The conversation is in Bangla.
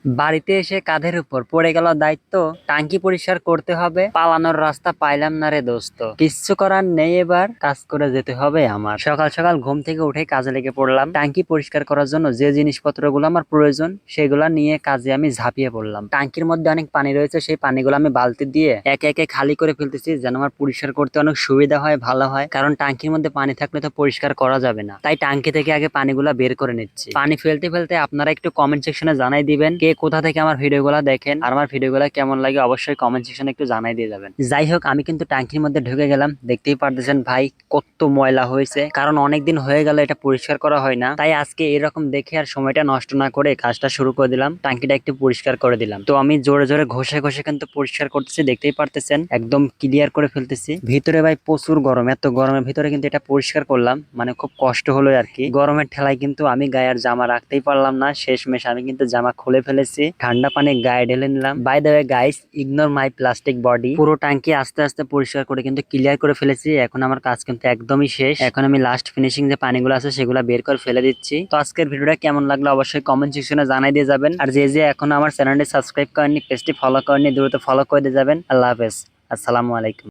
বাড়িতে এসে কাঁধের উপর পড়ে গেল দায়িত্ব, টাঙ্কি পরিষ্কার করতে হবে। পালানোর রাস্তা পাইলাম না রে দোস্ত, কিচ্ছু করার নেই, এবার কাজ করে যেতে হবে আমার। সকাল সকাল ঘুম থেকে উঠে কাজে লেগে পড়লাম। টাঙ্কি পরিষ্কার করার জন্য যে জিনিসপত্রগুলো আমার প্রয়োজন সেগুলা নিয়ে কাজে আমি ঝাঁপিয়ে পড়লাম। টাঙ্কির মধ্যে অনেক পানি রয়েছে, সেই পানিগুলো আমি বালতি দিয়ে একে একে খালি করে ফেলতেছি, যেন আমার পরিষ্কার করতে অনেক সুবিধা হয়, ভালো হয়। কারণ টাঙ্কির মধ্যে পানি থাকলে তো পরিষ্কার করা যাবে না, তাই টাঙ্কি থেকে আগে পানিগুলা বের করে নিচ্ছি। পানি ফেলতে ফেলতে আপনারা একটু কমেন্ট সেকশনে জানাই দিবেন কে কোথা থেকে আমার ভিডিওগুলো দেখেন, আর আমার ভিডিওগুলো কেমন লাগে অবশ্যই কমেন্ট সেকশনে একটু জানাই দিয়ে যাবেন। যাই হোক, আমি কিন্তু ট্যাঙ্কির মধ্যে ঢুকে গেলাম। দেখতেই পারতেছেন ভাই কত ময়লা হয়েছে, কারণ অনেকদিন হয়ে গেল এটা পরিষ্কার করা হয় না। তাই আজকে এরকম দেখে আর সময়টা নষ্ট না করে কাজটা শুরু করে দিলাম, ট্যাঙ্কিটা একটু পরিষ্কার করে দিলাম। তো আমি জোরে জোরে ঘষে ঘষে কিন্তু পরিষ্কার করতেছি, দেখতেই পারতেছেন একদম ক্লিয়ার করে ফেলতেছি। ভিতরে ভাই প্রচুর গরম, এত গরমের ভিতরে কিন্তু এটা পরিষ্কার করলাম, মানে খুব কষ্ট হলো আর কি। গরমের ঠেলায় কিন্তু আমি গায়ে আর জামা রাখতেই পারলাম না, শেষমেশ আমি কিন্তু জামা খুলে ফেলেছি, ঠান্ডা পানি গায়ে ঢেলে নিলাম। By the way guys, ignore my plastic body. পুরো ট্যাঙ্কি আস্তে আস্তে পরিষ্কার করে কিন্তু ক্লিয়ার করে ফেলেছি। এখন আমার কাজ কিন্তু একদমই শেষ। এখন আমি লাস্ট ফিনিশিং যে পানিগুলো আছে সেগুলো বের করে ফেলে দিচ্ছি। তো আজকের ভিডিওটা কেমন লাগলো অবশ্যই কমেন্ট সেকশনে জানাই দিয়ে যাবেন। আর যে যে এখনো আমার চ্যানেলটি সাবস্ক্রাইব করেননি, পেজটি ফলো করেননি, দ্রুত ফলো করে দিয়ে যাবেন। আল্লাহ হাফেজ, আসসালামু আলাইকুম।